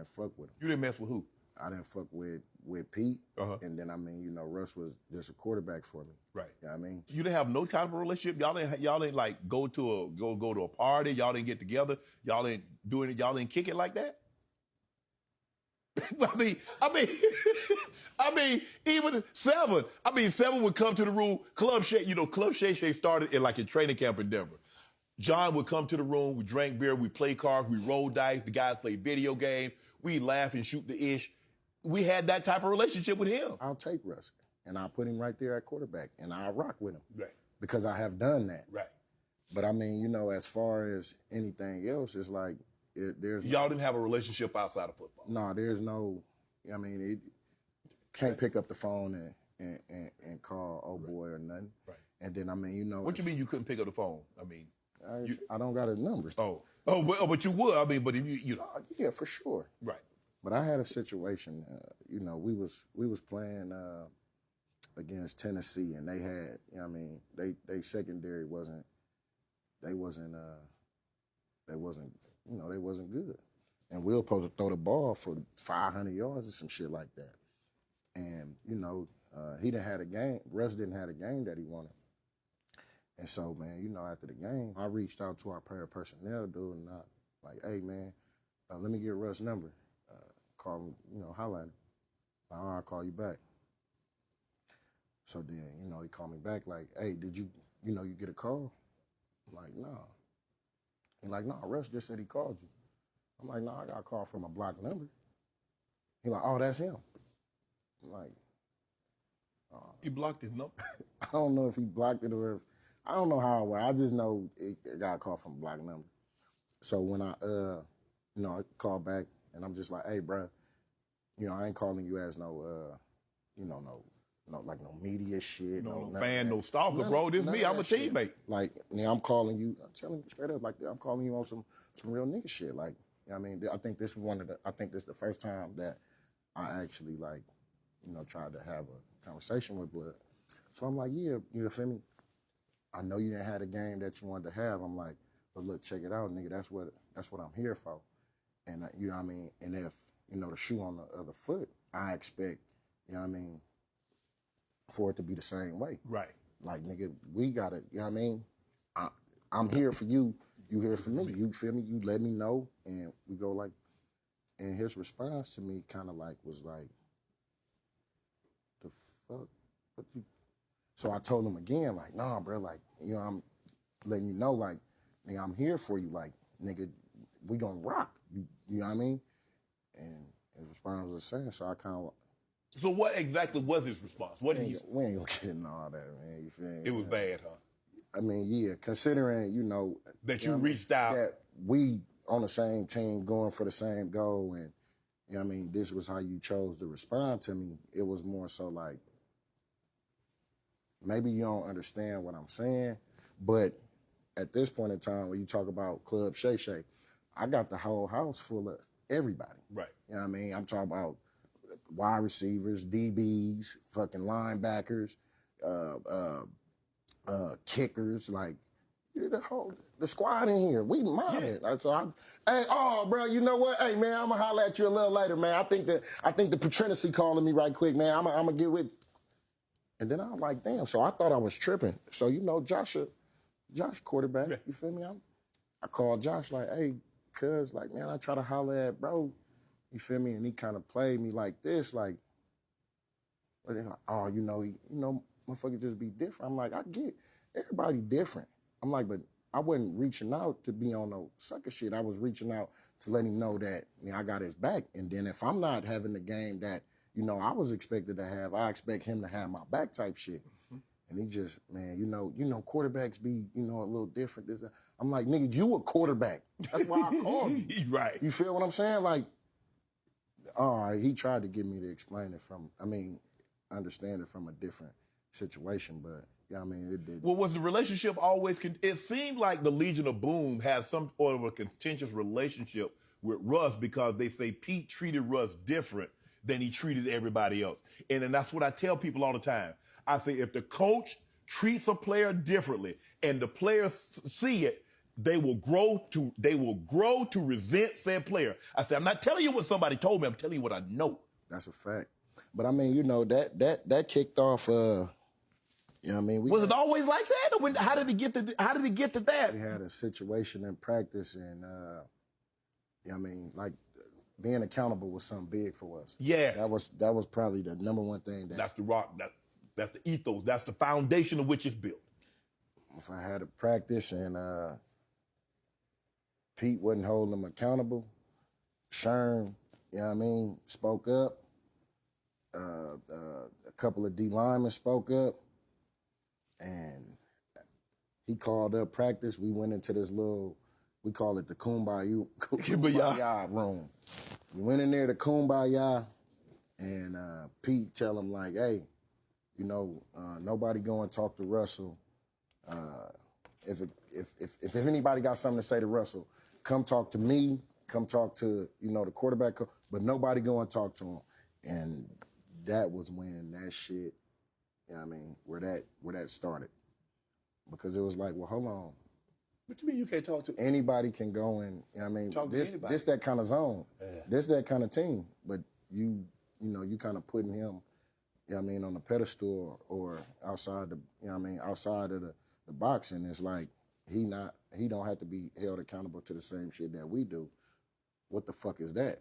didn't fuck with him. You didn't mess with who? I didn't fuck with Pete. Uh-huh. And then, I mean, you know, Russ was just a quarterback for me. Right. You know what I mean? You didn't have no kind of a relationship? Y'all didn't like go to a party? Y'all didn't get together? Y'all didn't do it? Y'all didn't kick it like that? I mean, even Seven. I mean, Seven would come to the room. Club Shay started in training camp in Denver. John would come to the room. We drank beer. We play cards. We roll dice. The guys play video games. We laugh and shoot the ish. We had that type of relationship with him. I'll take Russ and I'll put him right there at quarterback and I'll rock with him. Right. Because I have done that. Right. But I mean, you know, as far as anything else, it's like there's y'all didn't have a relationship outside of football. No, there's no. I mean, can't pick up the phone and call old boy or nothing. Right. And then I mean, you know. What you mean you couldn't pick up the phone? I mean, I don't got his number. But you would. I mean, but if you know. Yeah, for sure. Right. But I had a situation. You know, we was playing against Tennessee, and they had. You know, I mean, they secondary wasn't. They wasn't good. And we were supposed to throw the ball for 500 yards or some shit like that. And, you know, he didn't have a game. Russ didn't have a game that he wanted. And so, man, you know, after the game, I reached out to our player personnel dude and I like, hey, man, let me get Russ' number. Call him, you know, holla at him. All right, I'll call you back. So then, you know, he called me back like, hey, did you get a call? I'm like, no. He's like, no, Russ just said he called you. I'm like, no, I got a call from a blocked number. He's like, oh, that's him. I'm like, he blocked his number? I don't know if he blocked it or if, I don't know how it went. I just know it got a call from a blocked number. So when I called back and I'm just like, hey, bro, you know, I ain't calling you as no media shit. No fan, no stalker, bro. This me. I'm a teammate. Like, I'm calling you. I'm telling you straight up, like, I'm calling you on some real nigga shit. Like, you know what I mean, I think this is the first time that I actually, like, you know, tried to have a conversation with Blood. So I'm like, yeah, you feel me? I know you didn't have the game that you wanted to have. I'm like, but look, check it out, nigga. That's what I'm here for. And you know what I mean? And if, you know, the shoe on the other foot, I expect, you know what I mean, for it to be the same way. Right. Like, nigga, we gotta, you know what I mean? I'm here for you. You here for me. You feel me? You let me know. And we go like, and his response to me kind of like was like, the fuck? What you? So I told him again, like, nah, bro, like, you know, I'm letting you know, like, nigga, I'm here for you. Like, nigga, we gonna rock. You know what I mean? And his response was the same. So I kind of. So what exactly was his response? What did he say? We ain't gonna get into all that, man. You feel me? It was bad, huh? I mean, yeah, considering, you know. That you reached out. That we on the same team going for the same goal and, you know what I mean, this was how you chose to respond to me. It was more so like, maybe you don't understand what I'm saying, but at this point in time, when you talk about Club Shay Shay, I got the whole house full of everybody. Right. You know what I mean? I'm talking about wide receivers, DBs, fucking linebackers, kickers, like the squad in here. We modded. Yeah. So bro, you know what? Hey man, I'm gonna holler at you a little later, man. I think the patrinacy calling me right quick, man. I'm gonna get with. And then I'm like, damn. So I thought I was tripping. So you know, Josh quarterback. Yeah. You feel me? I called Josh like, hey, cuz, like, man, I try to holler at bro. You feel me? And he kind of played me like this, like, oh, you know, motherfucker just be different. I'm like, I get everybody different. I'm like, but I wasn't reaching out to be on no sucker shit. I was reaching out to let him know that, you know, I got his back. And then if I'm not having the game that, you know, I was expected to have, I expect him to have my back type shit. Mm-hmm. And he just, man, you know, quarterbacks be, you know, a little different. I'm like, nigga, you a quarterback. That's why I called you. Right. You feel what I'm saying? Like, all right, he tried to get me to explain it understand it from a different situation, but yeah, I mean, it did. Well, was the relationship always, it seemed like the Legion of Boom had some sort of a contentious relationship with Russ because they say Pete treated Russ different than he treated everybody else. And then that's what I tell people all the time. I say, if the coach treats a player differently and the players see it, they will grow to resent said player. I said, I'm not telling you what somebody told me, I'm telling you what I know. That's a fact. But I mean, you know, that kicked off. You know what I mean? Was it always like that? Or how did it get to that? We had a situation in practice, and you know what I mean, like being accountable was something big for us. Yes. That was probably the number one thing. That's the rock. That's the ethos. That's the foundation of which it's built. If I had a practice and Pete wasn't holding them accountable, Sherm, you know what I mean, spoke up. A couple of D linemen spoke up, and he called up practice. We went into this little, we call it the Kumbaya room. We went in there to Kumbaya, and Pete tell him like, hey, you know, nobody go and talk to Russell. If anybody got something to say to Russell, come talk to me, come talk to, you know, the quarterback, but nobody go and talk to him. And that was when that shit, you know what I mean, where that started. Because it was like, well, hold on. What you mean you can't talk to anybody can go and, you know what I mean, this that kind of zone. Yeah. This that kind of team. But you know, you kind of putting him, you know what I mean, on the pedestal or outside the, you know what I mean, outside of the box, and it's like he don't have to be held accountable to the same shit that we do. What the fuck is that?